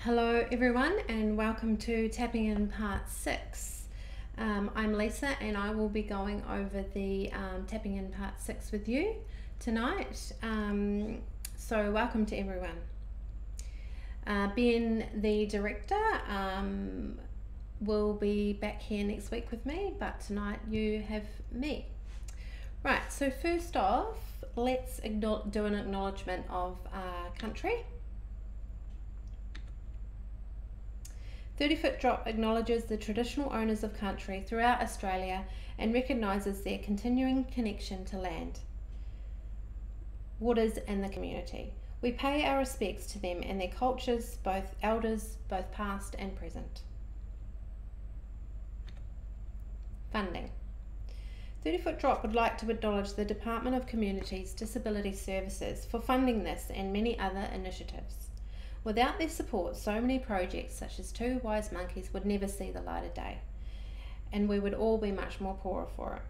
Hello everyone and welcome to Tapping In Part 6. I'm Lisa and I will be going over the Tapping In Part 6 with you tonight. So welcome to everyone. Ben, the director, will be back here next week with me, but tonight you have me. Right, so first off, let's do an acknowledgement of country. 30 Foot Drop acknowledges the traditional owners of country throughout Australia and recognises their continuing connection to land, waters and the community. We pay our respects to them and their cultures, both elders, both past and present. Funding. 30 Foot Drop would like to acknowledge the Department of Communities Disability Services for funding this and many other initiatives. Without their support, so many projects such as Two Wise Monkeys would never see the light of day, and we would all be much more poorer for it.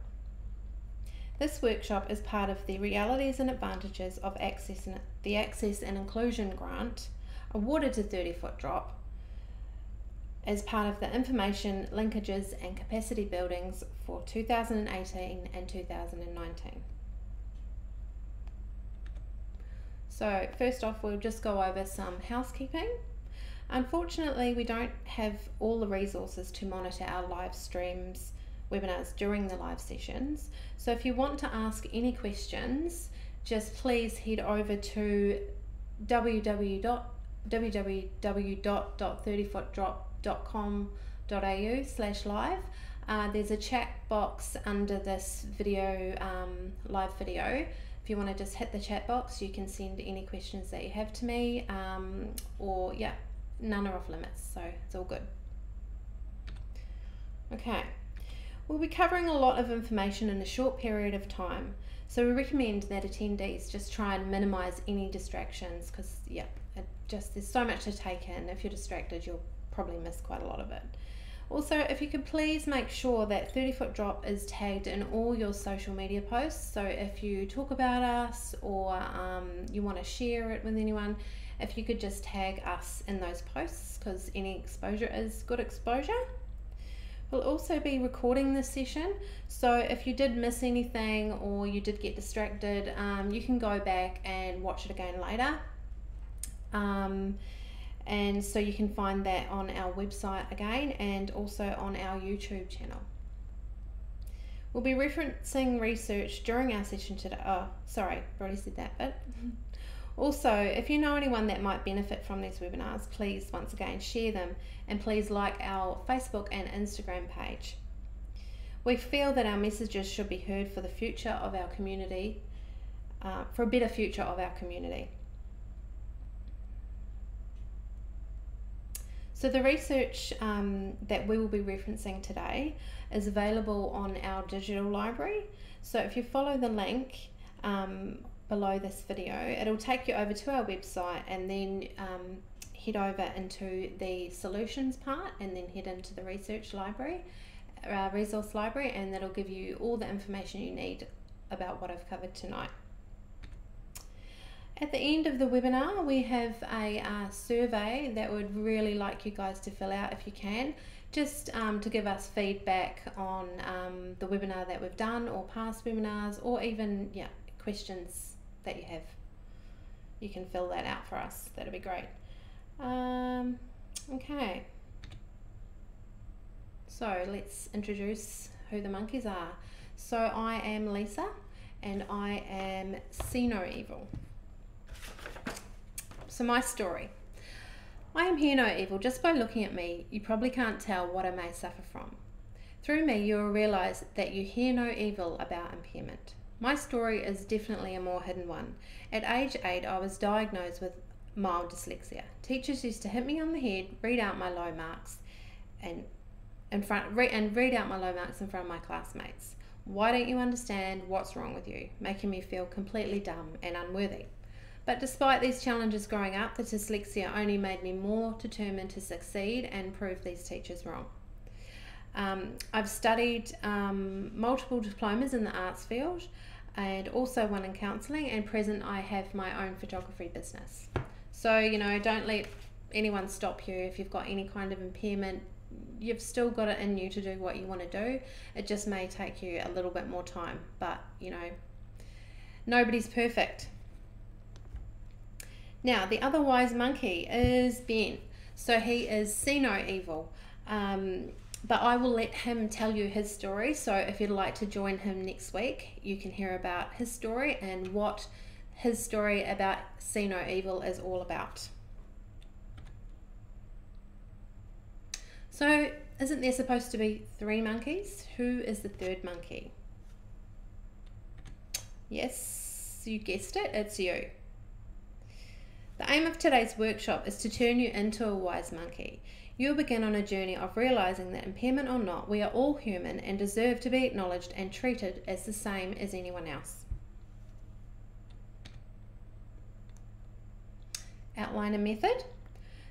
This workshop is part of the Realities and Advantages of the Access and Inclusion Grant awarded to 30 Foot Drop as part of the Information, Linkages and Capacity Buildings for 2018 and 2019. So first off, we'll just go over some housekeeping. Unfortunately, we don't have all the resources to monitor our live streams, webinars during the live sessions. So if you want to ask any questions, just please head over to www.30footdrop.com.au/live. There's a chat box under this video, live video. If you want to just hit the chat box, you can send any questions that you have to me, or yeah, none are off limits, so it's all good. Okay, we'll be covering a lot of information in a short period of time, so we recommend that attendees just try and minimize any distractions, because yeah, there's so much to take in. If you're distracted, you'll probably miss quite a lot of it. Also, if you could please make sure that 30 Foot Drop is tagged in all your social media posts. So if you talk about us or you want to share it with anyone, if you could just tag us in those posts, because any exposure is good exposure. We'll also be recording this session, so if you did miss anything or you did get distracted, you can go back and watch it again later. And so you can find that on our website again and also on our YouTube channel. We'll be referencing research during our session today. Oh, sorry, I've already said that bit. Also, if you know anyone that might benefit from these webinars, please once again share them, and please like our Facebook and Instagram page. We feel that our messages should be heard for the future of our community, for a better future of our community. So the research that we will be referencing today is available on our digital library. So if you follow the link below this video, it'll take you over to our website, and then head over into the solutions part, and then head into the research library, resource library, and that'll give you all the information you need about what I've covered tonight. At the end of the webinar, we have a survey that would really like you guys to fill out if you can, just to give us feedback on the webinar that we've done, or past webinars, or even questions that you have. You can fill that out for us. That'd be great. Okay. So let's introduce who the monkeys are. So I am Lisa, and I am See No Evil. So my story. I am Hear No Evil. Just by looking at me, you probably can't tell what I may suffer from. Through me, you will realise that you hear no evil about impairment. My story is definitely a more hidden one. At age 8, I was diagnosed with mild dyslexia. Teachers used to hit me on the head, read out my low marks, and read out my low marks in front of my classmates. Why don't you understand what's wrong with you? Making me feel completely dumb and unworthy. But despite these challenges growing up, the dyslexia only made me more determined to succeed and prove these teachers wrong. I've studied multiple diplomas in the arts field, and also one in counselling, and present I have my own photography business. So, you know, don't let anyone stop you. If you've got any kind of impairment, you've still got it in you to do what you want to do. It just may take you a little bit more time, but you know, nobody's perfect. Now, the other wise monkey is Ben. So he is see no evil. But I will let him tell you his story. So if you'd like to join him next week, you can hear about his story and what his story about see no evil is all about. So isn't there supposed to be 3 monkeys? Who is the third monkey? Yes, you guessed it, it's you. The aim of today's workshop is to turn you into a wise monkey. You'll begin on a journey of realizing that impairment or not, we are all human and deserve to be acknowledged and treated as the same as anyone else. Outline a method.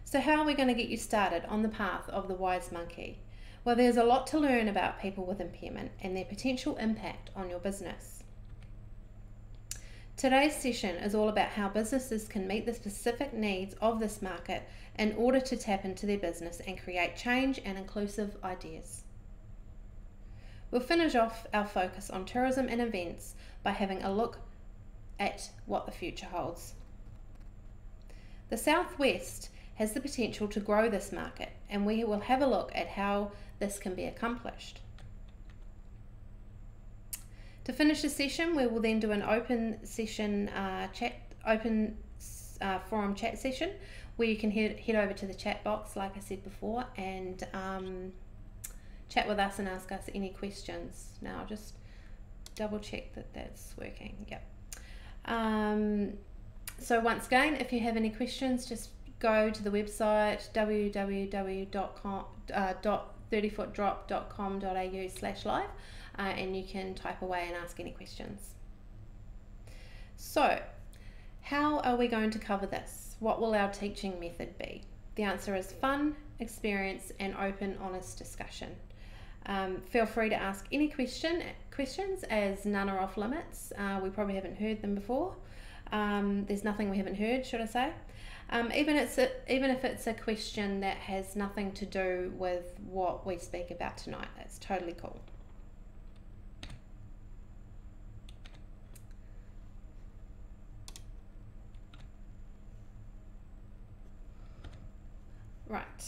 So how are we going to get you started on the path of the wise monkey? Well, there's a lot to learn about people with impairment and their potential impact on your business. Today's session is all about how businesses can meet the specific needs of this market in order to tap into their business and create change and inclusive ideas. We'll finish off our focus on tourism and events by having a look at what the future holds. The Southwest has the potential to grow this market, and we will have a look at how this can be accomplished. To finish the session, we will then do an open session forum chat session where you can head over to the chat box, like I said before, and chat with us and ask us any questions. Now, I'll just double check that that's working. Yep. So once again, if you have any questions, just go to the website www.30footdrop.com.au/live. And you can type away and ask any questions. So, how are we going to cover this? What will our teaching method be? The answer is fun, experience, and open, honest discussion. Feel free to ask any questions, as none are off limits. We probably haven't heard them before. There's nothing we haven't heard, should I say? Even if it's a question that has nothing to do with what we speak about tonight, it's totally cool. Right,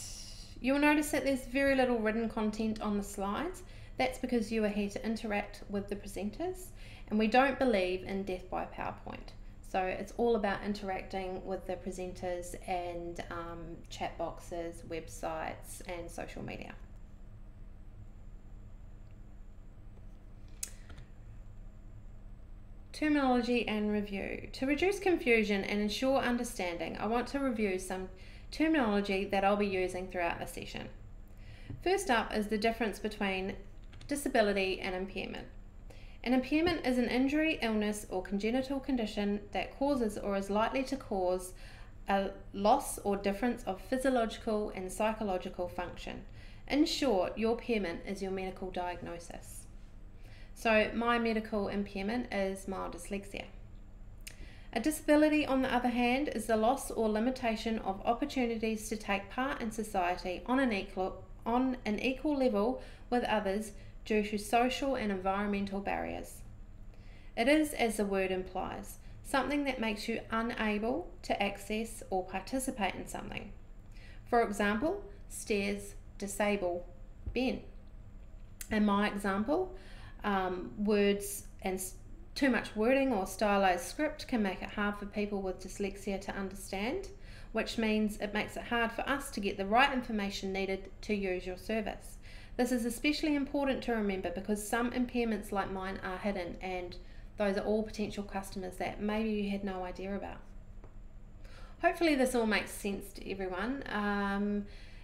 you'll notice that there's very little written content on the slides. That's because you are here to interact with the presenters, and we don't believe in death by PowerPoint. So it's all about interacting with the presenters and chat boxes, websites, and social media. Terminology and review. To reduce confusion and ensure understanding, I want to review some terminology that I'll be using throughout the session. First up is the difference between disability and impairment. An impairment is an injury, illness, or congenital condition that causes or is likely to cause a loss or difference of physiological and psychological function. In short, your impairment is your medical diagnosis. So my medical impairment is mild dyslexia. A disability, on the other hand, is the loss or limitation of opportunities to take part in society on an equal level with others due to social and environmental barriers. It is, as the word implies, something that makes you unable to access or participate in something. For example, stairs disable Ben. In my example, words and too much wording or stylized script can make it hard for people with dyslexia to understand, which means it makes it hard for us to get the right information needed to use your service. This is especially important to remember because some impairments like mine are hidden, and those are all potential customers that maybe you had no idea about. Hopefully this all makes sense to everyone.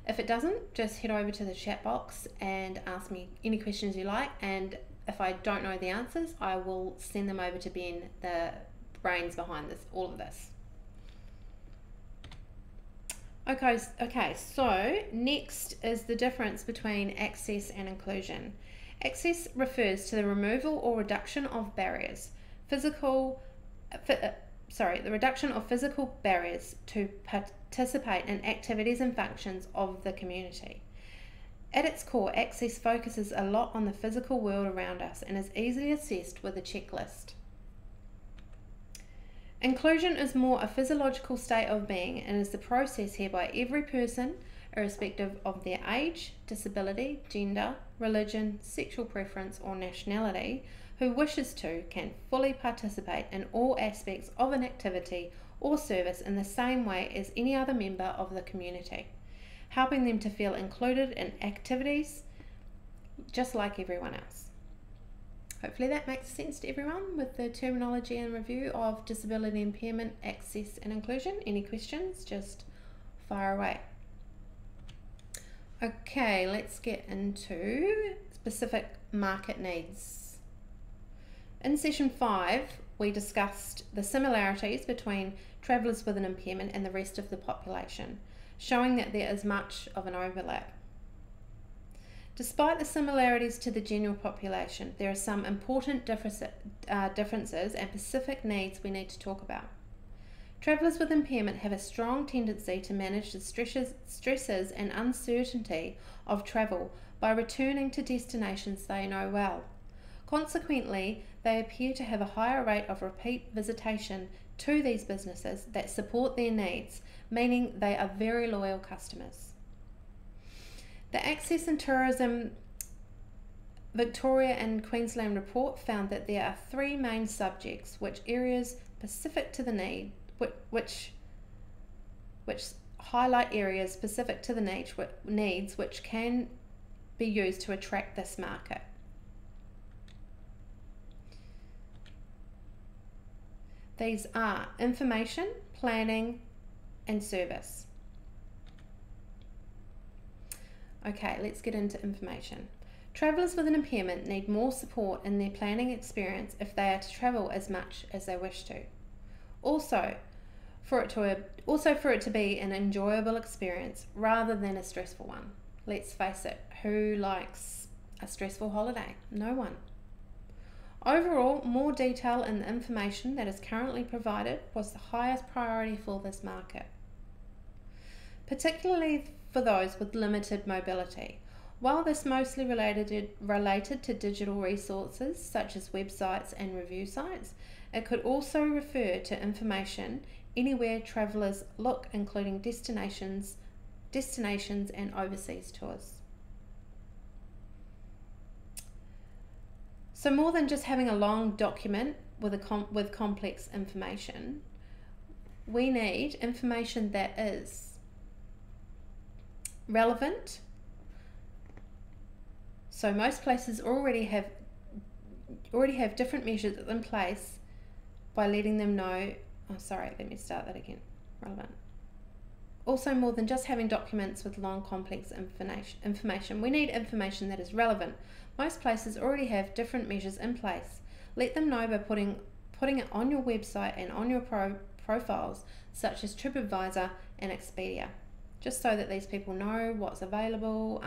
If it doesn't, just head over to the chat box and ask me any questions you like, and if I don't know the answers, I will send them over to Ben, the brains behind all of this. Okay, so next is the difference between access and inclusion. Access refers to the removal or reduction of barriers, physical the reduction of physical barriers to participate in activities and functions of the community. At its core, Access focuses a lot on the physical world around us and is easily assessed with a checklist. Inclusion is more a physiological state of being and is the process whereby every person, irrespective of their age, disability, gender, religion, sexual preference, or nationality, who wishes to, can fully participate in all aspects of an activity or service in the same way as any other member of the community, helping them to feel included in activities just like everyone else. Hopefully that makes sense to everyone with the terminology and review of disability impairment, access and inclusion. Any questions, just fire away. Okay, let's get into specific market needs. In session 5, we discussed the similarities between travellers with an impairment and the rest of the population, showing that there is much of an overlap. Despite the similarities to the general population, there are some important differences and specific needs we need to talk about. Travellers with impairment have a strong tendency to manage the stresses and uncertainty of travel by returning to destinations they know well. Consequently, they appear to have a higher rate of repeat visitation to these businesses that support their needs, meaning they are very loyal customers. The Access and Tourism Victoria and Queensland report found that there are 3 main subjects which highlight areas specific to the needs which can be used to attract this market. These are information, planning, and service. Okay, let's get into information. Travellers with an impairment need more support in their planning experience if they are to travel as much as they wish to. Also, for it to be an enjoyable experience rather than a stressful one. Let's face it, who likes a stressful holiday? No one. Overall, more detail in the information that is currently provided was the highest priority for this market, particularly for those with limited mobility. While this mostly related to digital resources such as websites and review sites, it could also refer to information anywhere travellers look, including destinations and overseas tours. So more than just having a long document with complex information, we need information that is relevant. So most places already have different measures in place by letting them know. Relevant. Also, more than just having documents with long, complex information, we need information that is relevant. Most places already have different measures in place. Let them know by putting it on your website and on your profiles, such as TripAdvisor and Expedia, just so that these people know what's available.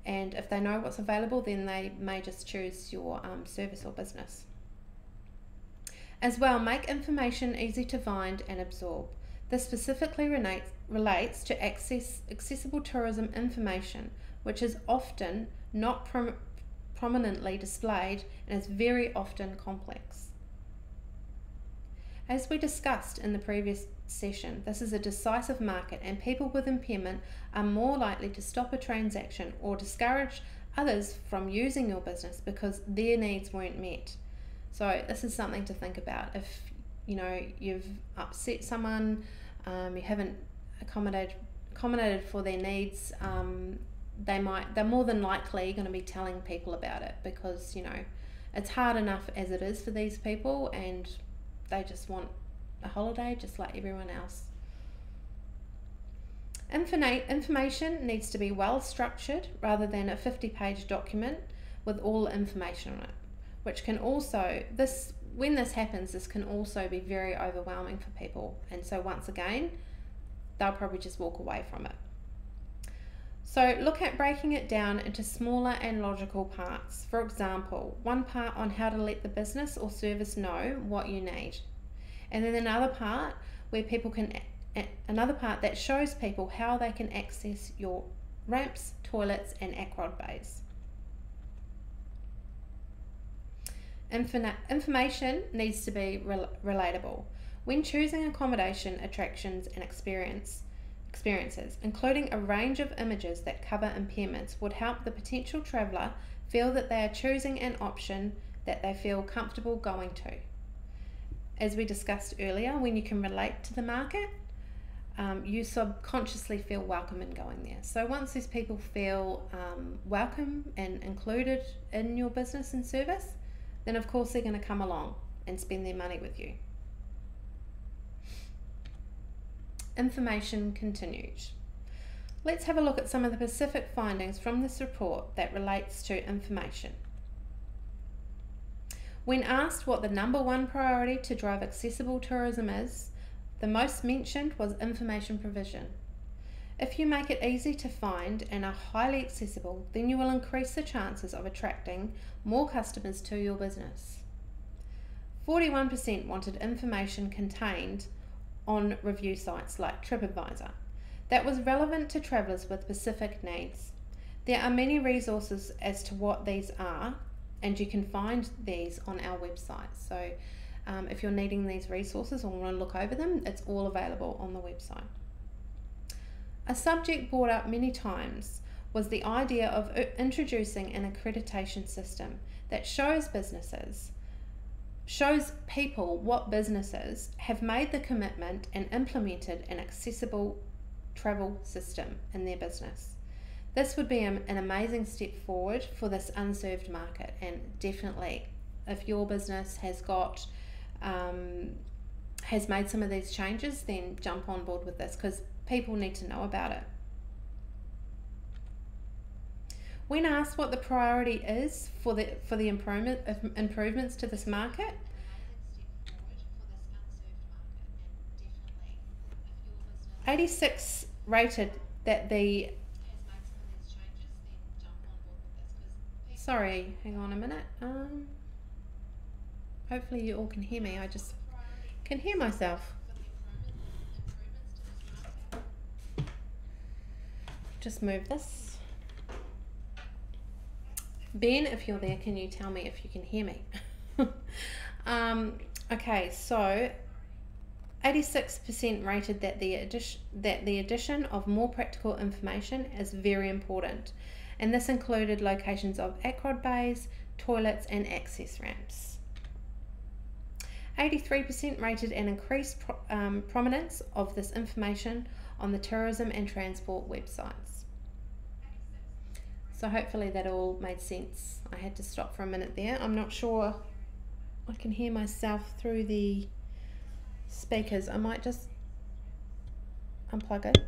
And if they know what's available, then they may just choose your service or business. As well, make information easy to find and absorb. This specifically relates to accessible tourism information, which is often not prominently displayed and is very often complex. As we discussed in the previous session, this is a decisive market and people with impairment are more likely to stop a transaction or discourage others from using your business because their needs weren't met. So this is something to think about. If you've upset someone, you haven't accommodated for their needs, they're more than likely going to be telling people about it because it's hard enough as it is for these people and they just want a holiday just like everyone else. Information needs to be well structured rather than a 50-page document with all the information on it, which can also, when this happens, this can also be very overwhelming for people. And so once again, they'll probably just walk away from it. So look at breaking it down into smaller and logical parts. For example, one part on how to let the business or service know what you need. And then another part where people can, another part that shows people how they can access your ramps, toilets and ACROD bays. Information needs to be relatable. When choosing accommodation, attractions and experiences, including a range of images that cover impairments would help the potential traveller feel that they are choosing an option that they feel comfortable going to. As we discussed earlier, when you can relate to the market, you subconsciously feel welcome in going there. So once these people feel welcome and included in your business and service, then of course they're going to come along and spend their money with you. Information continued. Let's have a look at some of the specific findings from this report that relates to information. When asked what the number one priority to drive accessible tourism is, the most mentioned was information provision. If you make it easy to find and are highly accessible, then you will increase the chances of attracting more customers to your business. 41% wanted information contained on review sites like TripAdvisor that was relevant to travellers with specific needs. There are many resources as to what these are, and you can find these on our website. So if you're needing these resources or want to look over them, it's all available on the website. A subject brought up many times was the idea of introducing an accreditation system that shows people what businesses have made the commitment and implemented an accessible travel system in their business. This would be an amazing step forward for this unserved market, and definitely if your business has got has made some of these changes, then jump on board with this because people need to know about it. When asked what the priority is for the improvements to this market, 86 rated that the sorry, hang on a minute. Hopefully you all can hear me. I just can hear myself. Just move this. Ben, if you're there, can you tell me if you can hear me? Okay, so 86% rated that the addition of more practical information is very important, and this included locations of ACROD bays, toilets and access ramps. 83% rated an increased prominence of this information on the tourism and transport websites. So hopefully that all made sense. I had to stop for a minute there. I'm not sure I can hear myself through the speakers. I might just unplug it.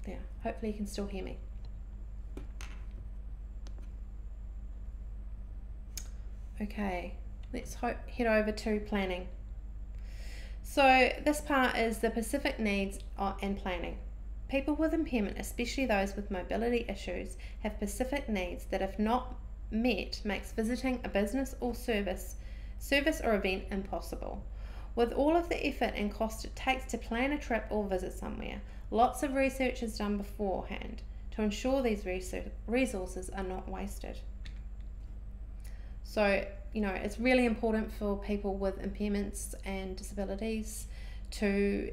There, hopefully you can still hear me. Okay, let's head over to planning. So this part is the specific needs and planning. People with impairment, especially those with mobility issues, have specific needs that, if not met, makes visiting a business or service or event impossible. With all of the effort and cost it takes to plan a trip or visit somewhere, lots of research is done beforehand to ensure these resources are not wasted. So, it's really important for people with impairments and disabilities to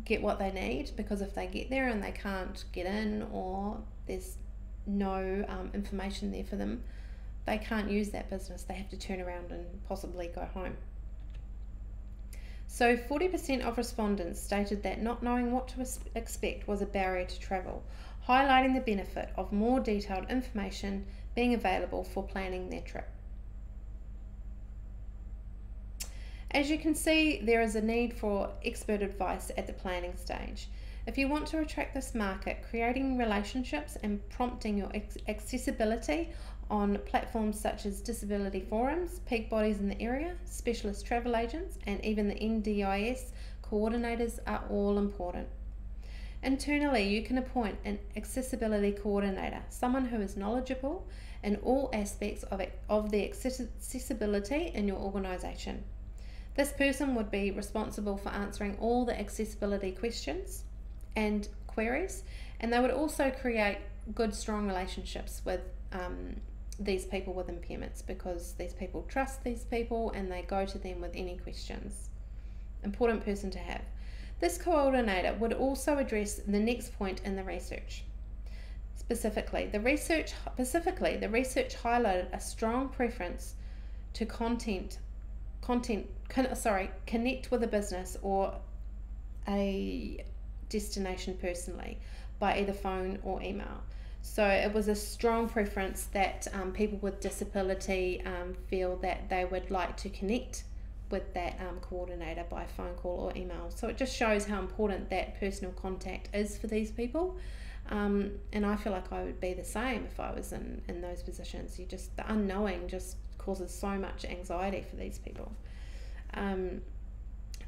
get what they need, because if they get there and they can't get in, or there's no information there for them, they can't use that business. They have to turn around and possibly go home. So 40% of respondents stated that not knowing what to expect was a barrier to travel, highlighting the benefit of more detailed information being available for planning their trip. As you can see, there is a need for expert advice at the planning stage. If you want to attract this market, creating relationships and prompting your accessibility on platforms such as disability forums, peak bodies in the area, specialist travel agents, and even the NDIS coordinators are all important. Internally, you can appoint an accessibility coordinator, someone who is knowledgeable in all aspects of the accessibility in your organisation. This person would be responsible for answering all the accessibility questions and queries, and they would also create good, strong relationships with these people with impairments, because these people trust these people and they go to them with any questions. Important person to have. This coordinator would also address the next point in the research. Specifically, the research highlighted a strong preference to connect with a business or a destination personally by either phone or email. So it was a strong preference that people with disability feel that they would like to connect with that coordinator by phone call or email. So it just shows how important that personal contact is for these people. And I feel like I would be the same if I was in those positions. The unknowing just causes so much anxiety for these people.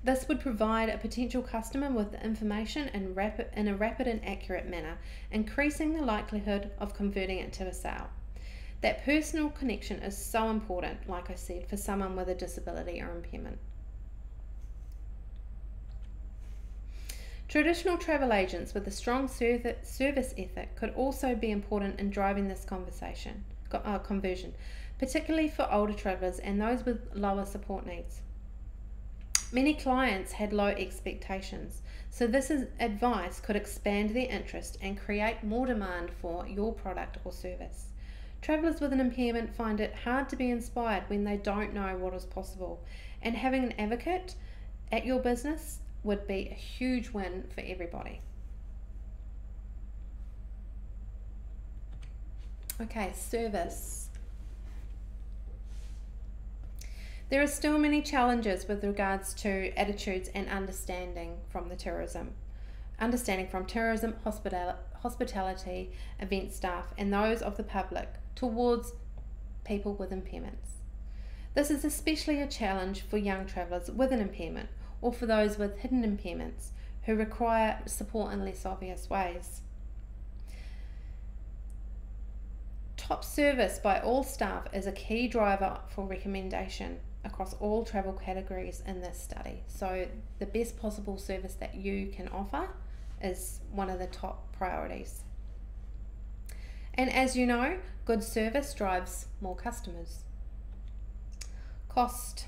This would provide a potential customer with information in a rapid and accurate manner, increasing the likelihood of converting it to a sale. That personal connection is so important, like I said, for someone with a disability or impairment. Traditional travel agents with a strong service ethic could also be important in driving this conversion, particularly for older travellers and those with lower support needs. Many clients had low expectations, so this advice could expand their interest and create more demand for your product or service. Travellers with an impairment find it hard to be inspired when they don't know what is possible, and having an advocate at your business would be a huge win for everybody. Okay, service. There are still many challenges with regards to attitudes and understanding from tourism, hospitality, event staff, and those of the public towards people with impairments. This is especially a challenge for young travellers with an impairment, or for those with hidden impairments who require support in less obvious ways. Top service by all staff is a key driver for recommendation across all travel categories in this study. So the best possible service that you can offer is one of the top priorities. And as you know, good service drives more customers. Cost.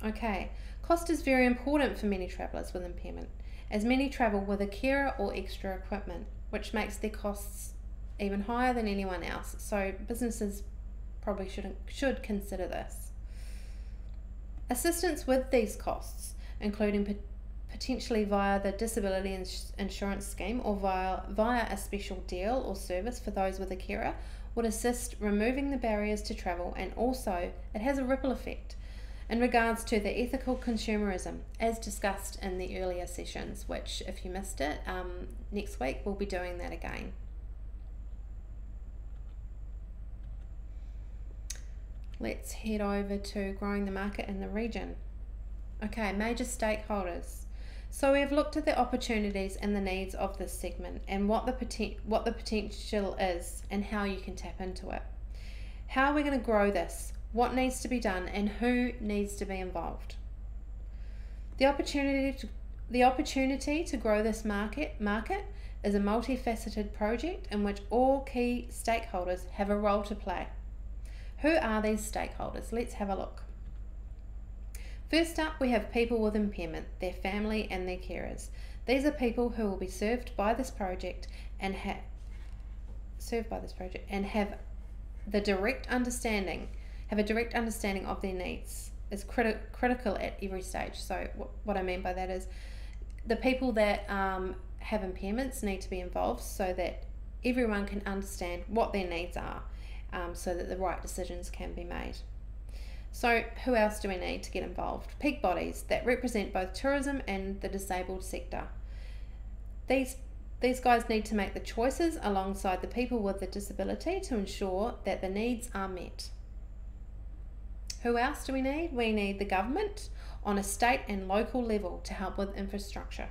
Okay, cost is very important for many travellers with impairment, as many travel with a carer or extra equipment, which makes their costs even higher than anyone else. So businesses probably should consider this. Assistance with these costs, including potentially via the disability insurance scheme or via a special deal or service for those with a carer, would assist removing the barriers to travel, and also it has a ripple effect in regards to the ethical consumerism, as discussed in the earlier sessions, which if you missed it, next week we'll be doing that again. Let's head over to growing the market in the region. Okay, major stakeholders. So we have looked at the opportunities and the needs of this segment and what the potential is and how you can tap into it. How are we going to grow this? What needs to be done and who needs to be involved? The opportunity to grow this market is a multifaceted project in which all key stakeholders have a role to play. Who are these stakeholders? Let's have a look. First up, we have people with impairment, their family and their carers. These are people who will be served by this project and have a direct understanding of their needs. Is critical at every stage. So what I mean by that is the people that have impairments need to be involved so that everyone can understand what their needs are, so that the right decisions can be made. So who else do we need to get involved? Peak bodies that represent both tourism and the disabled sector. These guys need to make the choices alongside the people with the disability to ensure that the needs are met. Who else do we need? We need the government on a state and local level to help with infrastructure.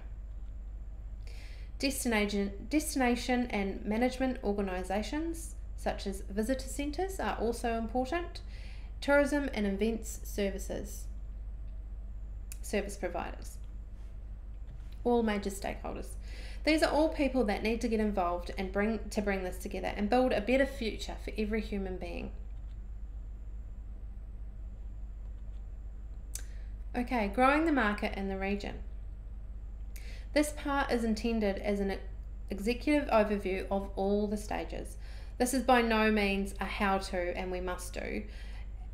Destination and management organisations such as visitor centres are also important. Tourism and events services. service providers, all major stakeholders. These are all people that need to get involved and bring this together and build a better future for every human being. Okay, growing the market in the region. This part is intended as an executive overview of all the stages. This is by no means a how-to and we must do,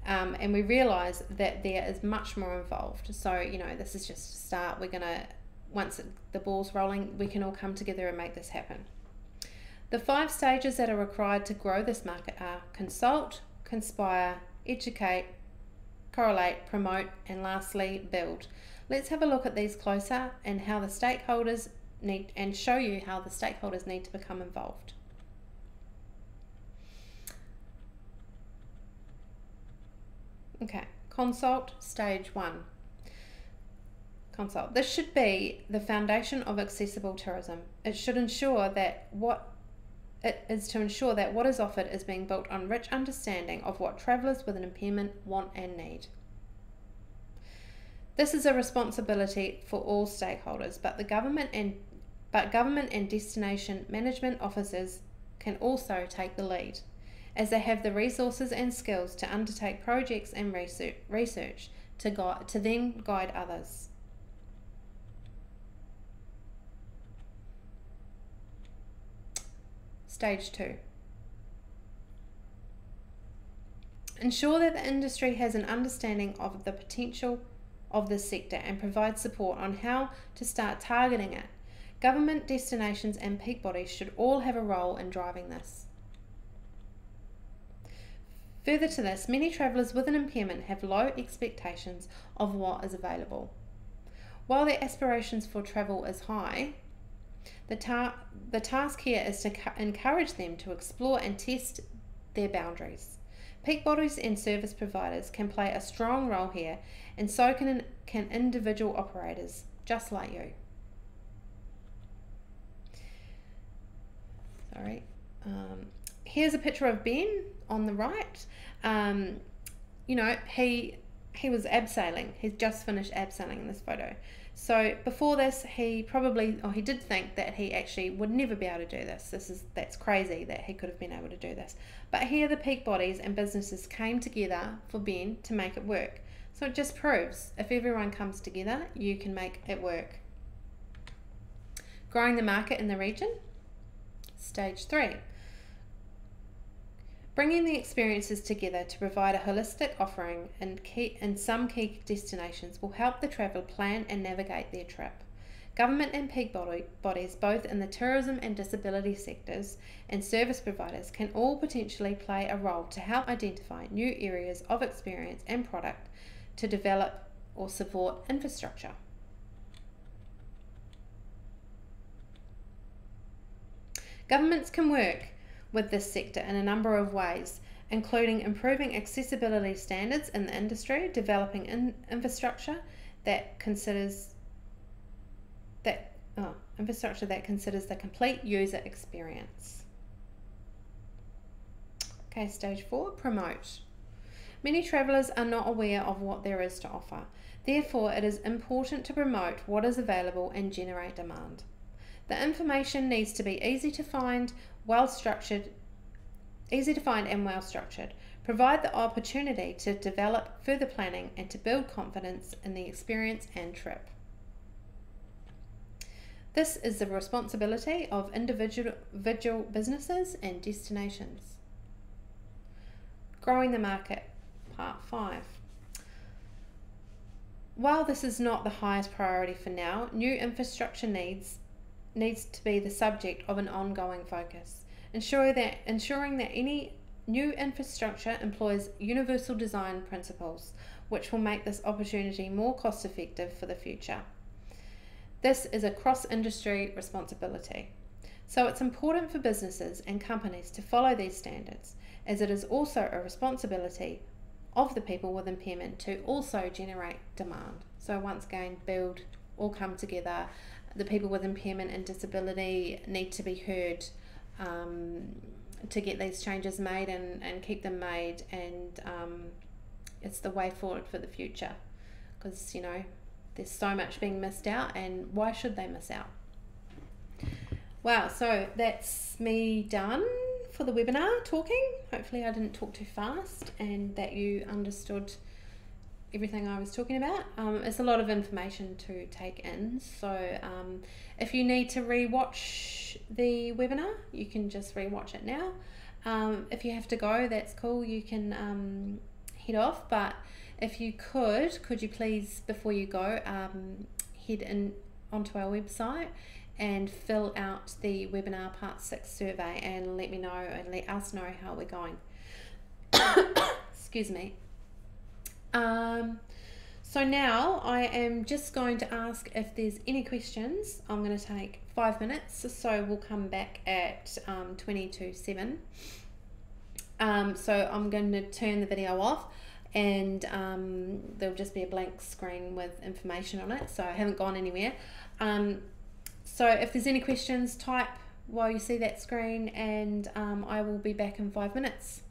and we realise that there is much more involved. So, you know, this is just a start. We're going to, once the ball's rolling, we can all come together and make this happen. The 5 stages that are required to grow this market are consult, conspire, educate, correlate, promote, and lastly, build. Let's have a look at these closer and how the stakeholders need, and show you how the stakeholders need to become involved. Okay, consult, stage 1. Consult. This should be the foundation of accessible tourism. It should ensure that what is offered is being built on rich understanding of what travellers with an impairment want and need. This is a responsibility for all stakeholders, but government and destination management officers can also take the lead, as they have the resources and skills to undertake projects and research to then guide others. Stage 2. Ensure that the industry has an understanding of the potential of this sector and provide support on how to start targeting it. Government, destinations and peak bodies should all have a role in driving this. Further to this, many travellers with an impairment have low expectations of what is available. While their aspirations for travel is high, the task here is to encourage them to explore and test their boundaries. Peak bodies and service providers can play a strong role here, and so can individual operators, just like you. Sorry. Here's a picture of Ben on the right. You know, he was abseiling. He's just finished abseiling in this photo. So before this, he did think that he actually would never be able to do this. That's crazy that he could have been able to do this. But here the peak bodies and businesses came together for Ben to make it work. So it just proves if everyone comes together, you can make it work. Growing the market in the region. Stage 3. Bringing the experiences together to provide a holistic offering in some key destinations will help the traveller plan and navigate their trip. Government and peak bodies, both in the tourism and disability sectors, and service providers can all potentially play a role to help identify new areas of experience and product to develop or support infrastructure. Governments can work with this sector in a number of ways, including improving accessibility standards in the industry, developing infrastructure that considers the complete user experience. Okay, stage 4, promote. Many travellers are not aware of what there is to offer. Therefore, it is important to promote what is available and generate demand. The information needs to be easy to find and well structured. Provide the opportunity to develop further planning and to build confidence in the experience and trip. This is the responsibility of individual businesses and destinations. Growing the market, part 5. While this is not the highest priority for now, new infrastructure needs to be the subject of an ongoing focus, ensuring that any new infrastructure employs universal design principles, which will make this opportunity more cost effective for the future. This is a cross-industry responsibility, so it's important for businesses and companies to follow these standards, as it is also a responsibility of the people with impairment to also generate demand. So once again, build, all come together. The people with impairment and disability need to be heard to get these changes made and keep them made, and it's the way forward for the future, because, you know, There's so much being missed out, and why should they miss out? Wow, so that's me done for the webinar talking. Hopefully I didn't talk too fast and that you understood everything I was talking about. It's a lot of information to take in, so if you need to re-watch the webinar, you can just re-watch it now. If you have to go, that's cool, you can head off, but if you could you please, before you go, head in onto our website and fill out the webinar part 6 survey and let me know and let us know how we're going. Excuse me. So now I am just going to ask if there's any questions. I'm going to take 5 minutes, so we'll come back at 20 to 7. So I'm going to turn the video off, and there'll just be a blank screen with information on it, so I haven't gone anywhere. So if there's any questions, type while you see that screen, and I will be back in 5 minutes.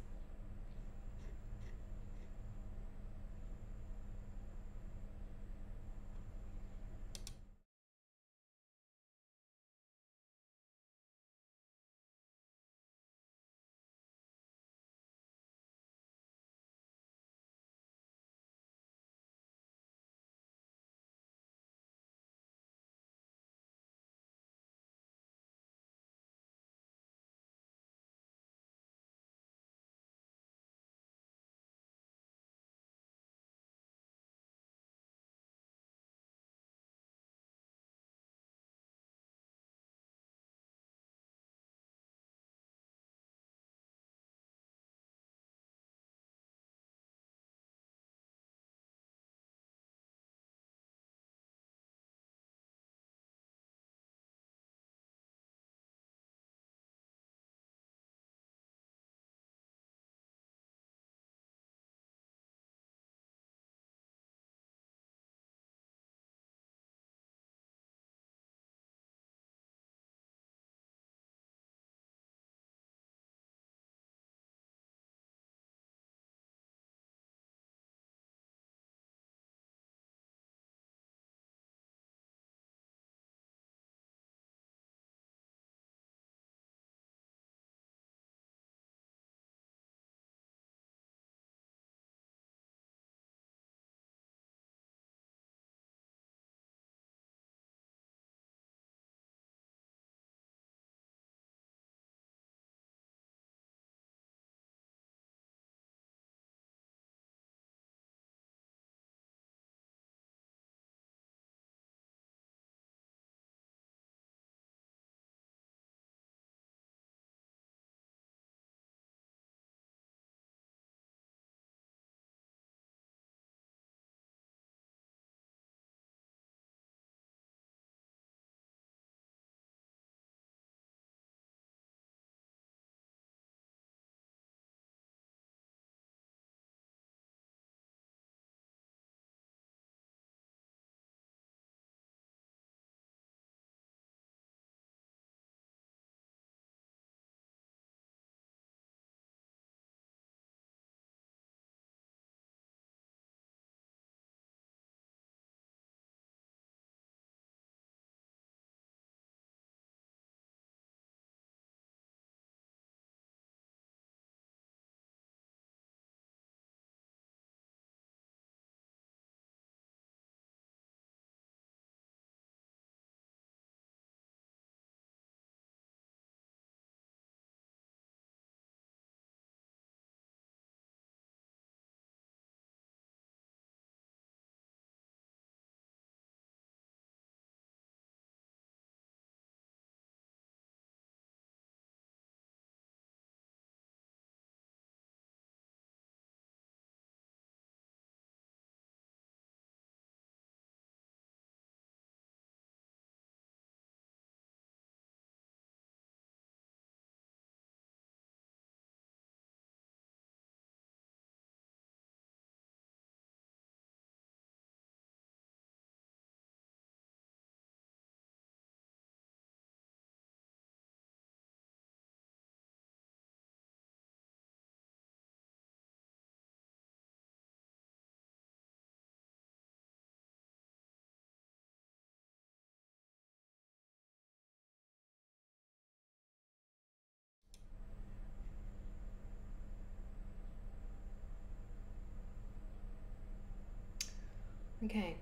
Okay,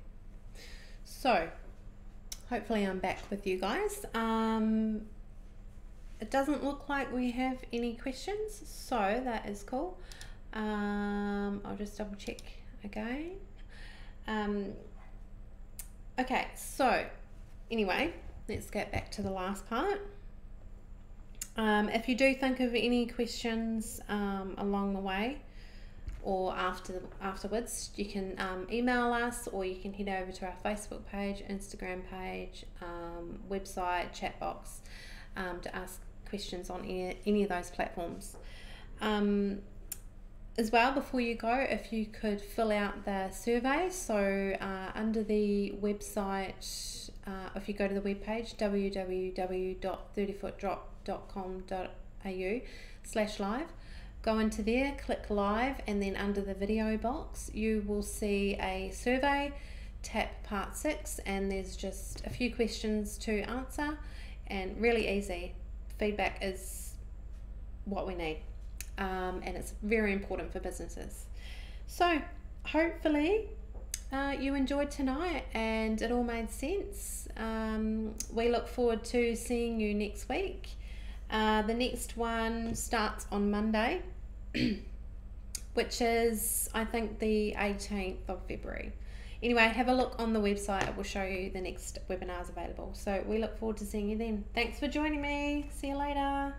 so hopefully I'm back with you guys. It doesn't look like we have any questions, so that is cool. I'll just double check again. Okay, so anyway, let's get back to the last part. If you do think of any questions along the way or afterwards, you can email us, or you can head over to our Facebook page, Instagram page, website, chat box to ask questions on any of those platforms. As well, before you go, if you could fill out the survey, so under the website, if you go to the webpage www.30footdrop.com.au/live, go into there, click live, and then under the video box you will see a survey. Tap part 6 and there's just a few questions to answer, and really easy. Feedback is what we need. And it's very important for businesses. So hopefully you enjoyed tonight and it all made sense. We look forward to seeing you next week. The next one starts on Monday, which is, I think, the 18th of February. Anyway, have a look on the website. It will show you the next webinars available. So we look forward to seeing you then. Thanks for joining me. See you later.